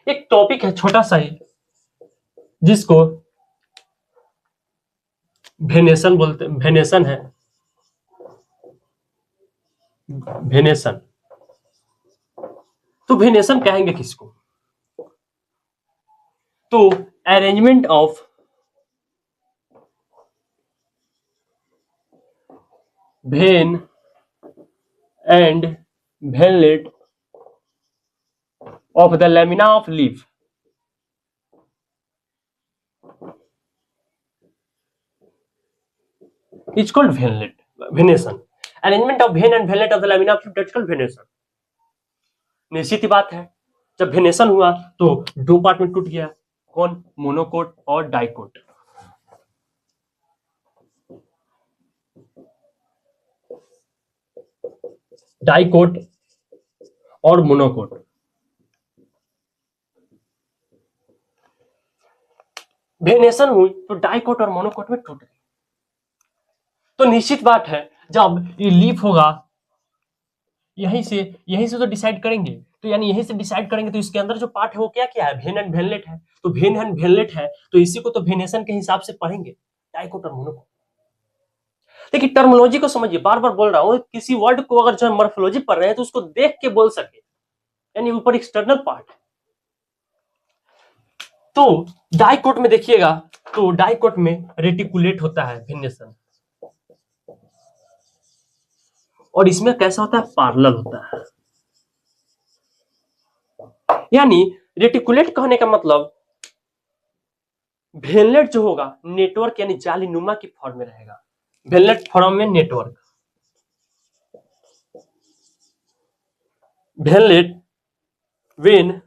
एक टॉपिक है छोटा सा ही, जिसको वेनेशन बोलते, वेनेशन है, वेनेशन। तो वेनेशन कहेंगे किसको? तो arrangement of vein and veinlet of the lamina of leaf is called venlet, venation. Arrangement of vein and venlet of the lamina of leaf, that's called venation. निश्चित ही बात है, जब वेनेशन हुआ तो दो पार्ट में टूट गया। कौन? मोनोकोट और डाइकोट। डाइकोट और मोनोकोट। वेनेशन हुई तो डाइकोट और मोनोकोट में टूट गई। तो निश्चित बात है, जब ये लीफ होगा, यहीं से तो डिसाइड करेंगे, तो यानी यहीं से डिसाइड करेंगे, तो इसके अंदर जो पार्ट है वो क्या क्या है? वेन एंड वेनलेट है। तो वेन एंड वेनलेट है, तो इसी को तो वेनेशन के हिसाब से पढ़ेंगे, डाइकोट और मोनोकोट। देखिए टर्मिनोलॉजी को समझिए, बार बार बोल रहा हूं, किसी वर्ड को अगर जो है मॉर्फोलॉजी पढ़ रहे हैं तो उसको देख के बोल सके, यानी ऊपर एक्सटर्नल पार्ट है। तो डाइकोट में देखिएगा, तो डाइकोट में रेटिकुलेट होता है वेनेशन, और इसमें कैसा होता है? पैरेलल होता है। यानी रेटिकुलेट कहने का मतलब वेनलेट जो होगा नेटवर्क, यानी जाली नुमा की फॉर्म में रहेगा। वेनलेट फॉर्म में network, veinlet vein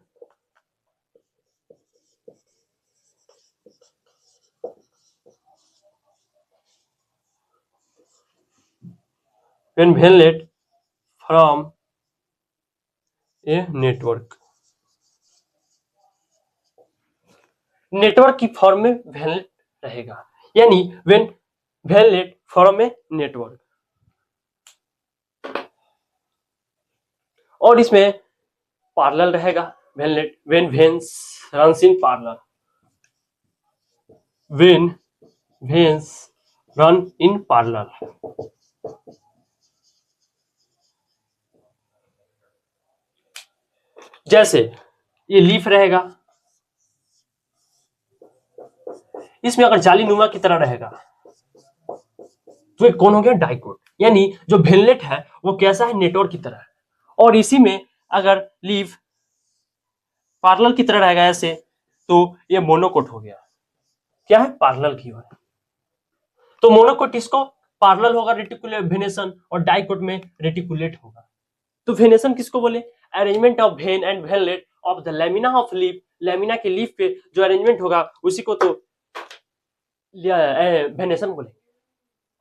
veinlet from a network, network की फॉर्म में वेनलेट रहेगा, यानी वेन वेनलेट फॉर्म में नेटवर्क। और इसमें पैरेलल रहेगा, veinlet vein veins runs in parallel, vein veins run in parallel. जैसे ये लीफ रहेगा, इसमें अगर जालीनुमा की तरह रहेगा तो ये कौन हो गया, डाइकोट। यानी जो वेनलेट है वो कैसा है, नेटवर्क की तरह है। और इसी में अगर लीफ पैरेलल की तरह रहेगा ऐसे, तो ये मोनोकोट हो गया। क्या है, पैरेलल की ओर। तो मोनोकोट इसको पैरेलल होगा रेटिकुलर वेनेशन, और डाइकोट में रेटिकुलेट होगा। तो वेनेशन किसको बोले, arrangement of vein and veinlet of the lamina of leaf, lamina के लीफ पे जो अरेंजमेंट होगा उसी को तो वेनेशन बोले।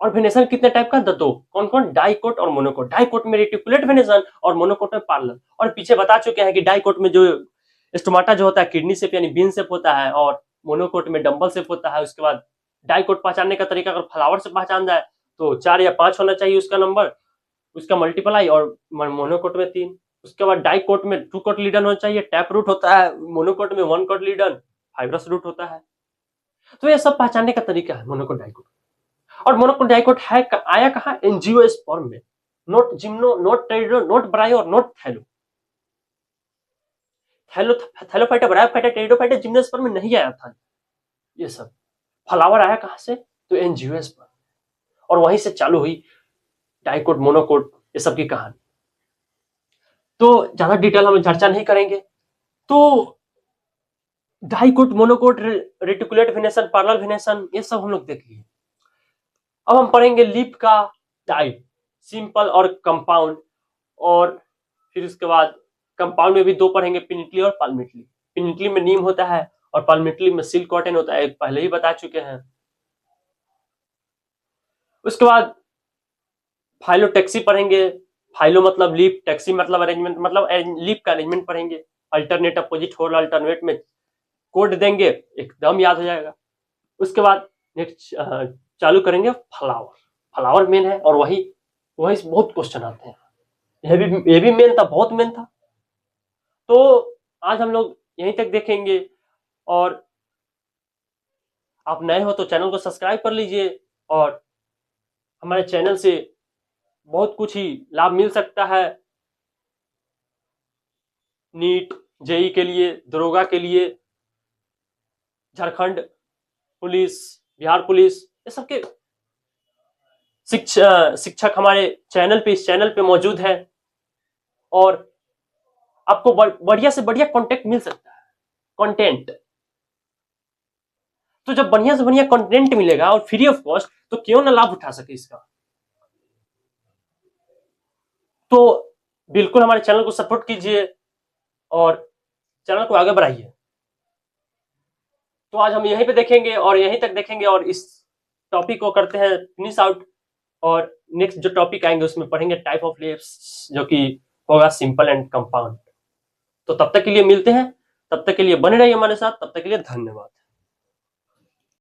और वेनेशन कितने टाइप का, दो, कौन कौन, डाइकोट और मोनोकोट। डाइकोट में रेटिकुलेट वेनेशन और मोनोकोट में पैरेलल। और पीछे बता चुके हैं कि डाइकोट में जो स्टोमाटा जो होता है किडनी शेप यानी बीन शेप होता है, और मोनोकोट में डंबल शेप होता है। उसके बाद डाइकोट पहचानने का तरीका, अगर फ्लावर से पहचान जाए तो 4 या 5 होना चाहिए उसका नंबर, उसका मल्टीप्लाई, और मोनोकोट में 3। उसके बाद डाइकोट में 2 कोटलीडन होना चाहिए, टैप रूट होता है। मोनोकोट में 1 कोटलीडन, फाइब्रस रूट होता है। तो ये सब पहचानने का तरीका है मोनोकोट डाइकोट। और मोनोकोट डाइकोट है आया कहाँ, एंजियोस्पर्म में, not gymno, not pterido, not bryo और not thallo. Thallophyta, bryophyta, pteridophyta, gymnosperm में नहीं आया था ये सब। फ्लावर आया कहां से, तो एंजियोस्पर्म। और वहीं से चालू हुई डाइकोट, मोनोकोट, ये सब की कहानी। तो ज्यादा डिटेल हम चर्चा नहीं करेंगे। तो dicot, monocot, reticulate venation, parallel venation, ये सब हम लोग देख लिए। अब हम पढ़ेंगे लीफ का टाइप, सिंपल और कंपाउंड। और फिर उसके बाद कंपाउंड में भी 2 पढ़ेंगे, पिनिटली और पाल्मिटली। पिनिटली में नीम होता है और पाल्मिटली में सिल्क कॉटन होता है, पहले ही बता चुके हैं। उसके बाद फाइलोटेक्सी पढ़ेंगे। फाइलो मतलब लीफ, टैक्सी मतलब अरेंजमेंट, मतलब लीफ का अरेंजमेंट पढ़ेंगे। अल्टरनेट, अपोजिट, होल, अल्टरनेट में कोड देंगे, एकदम याद हो जाएगा। उसके बाद नेक्स्ट चालू करेंगे फ्लावर। फ्लावर मेन है, और वही वही से बहुत क्वेश्चन आते हैं। ये भी मेन था, बहुत मेन था। तो आज हम लोग यहीं तक देखेंगे। और आप नए हो तो चैनल को सब्सक्राइब कर लीजिए, और हमारे चैनल से बहुत कुछ ही लाभ मिल सकता है। नीट, जेई के लिए, दरोगा के लिए, झारखंड पुलिस, बिहार पुलिस, ये सबके शिक्षक हमारे चैनल पे, इस चैनल पे मौजूद है। और आपको बढ़िया से बढ़िया कॉन्टेंट मिल सकता है, कंटेंट। तो जब बढ़िया से बढ़िया कंटेंट मिलेगा और फ्री ऑफ कॉस्ट, तो क्यों ना लाभ उठा सके इसका। तो बिल्कुल हमारे चैनल को सपोर्ट कीजिए और चैनल को आगे बढ़ाइए। तो आज हम यहीं पे देखेंगे और यहीं तक देखेंगे, और इस टॉपिक को करते हैं फिनिश आउट। और नेक्स्ट जो टॉपिक आएंगे उसमें पढ़ेंगे टाइप ऑफ लीव्स, जो कि होगा सिंपल एंड कंपाउंड। तो तब तक के लिए मिलते हैं, तब तक के लिए बने रहिए हमारे साथ, तब तक के लिए धन्यवाद।